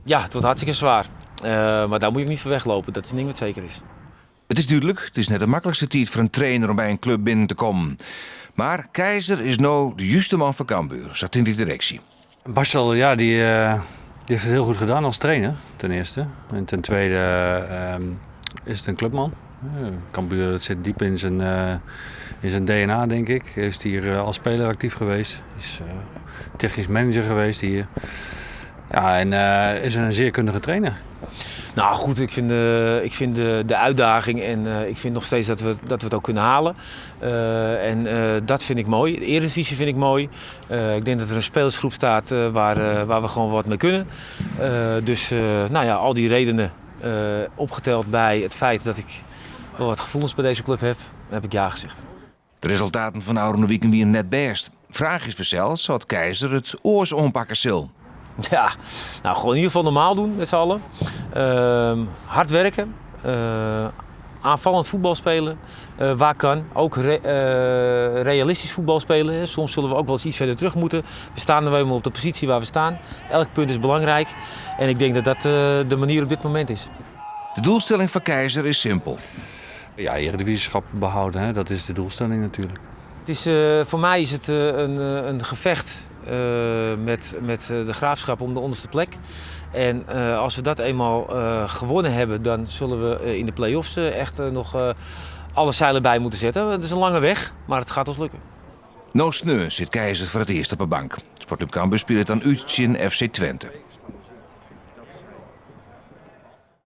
Ja, het wordt hartstikke zwaar. Maar daar moet je niet voor weglopen. Dat is een ding wat zeker is. Het is duidelijk, het is net de makkelijkste tijd voor een trainer om bij een club binnen te komen. Maar Keizer is nou de juiste man van Cambuur, zat in de directie. Marcel, ja, die heeft het heel goed gedaan als trainer, ten eerste. En ten tweede is het een clubman. Cambuur, dat zit diep in zijn DNA, denk ik. Hij is hier als speler actief geweest. Is technisch manager geweest hier. Ja, en is een zeer kundige trainer. Nou goed, ik vind de uitdaging en ik vind nog steeds dat we het ook kunnen halen. Dat vind ik mooi. De Eredivisie vind ik mooi. Ik denk dat er een spelersgroep staat waar we gewoon wat mee kunnen. Al die redenen opgeteld bij het feit dat ik wel wat gevoelens bij deze club heb ik ja gezegd. De resultaten van Oude Weekend weer net best. Vraag is verzeld, zou het Keizer het oors ompakken zal? Ja, nou gewoon in ieder geval normaal doen met z'n allen. Hard werken. Aanvallend voetbal spelen. Waar kan. Ook realistisch voetbal spelen. Soms zullen we ook wel eens iets verder terug moeten. We staan er wel op de positie waar we staan. Elk punt is belangrijk. En ik denk dat dat de manier op dit moment is. De doelstelling van Keizer is simpel. Ja, eredivisieschap behouden, hè? Dat is de doelstelling natuurlijk. Het is, voor mij is het een gevecht met de Graafschap om de onderste plek. En als we dat eenmaal gewonnen hebben, dan zullen we in de play-offs echt nog alle zeilen bij moeten zetten. Het is een lange weg, maar het gaat ons lukken. Nou sneu zit Keizer voor het eerst op een bank. Sportclub Cambuur speelt dan uit in FC Twente.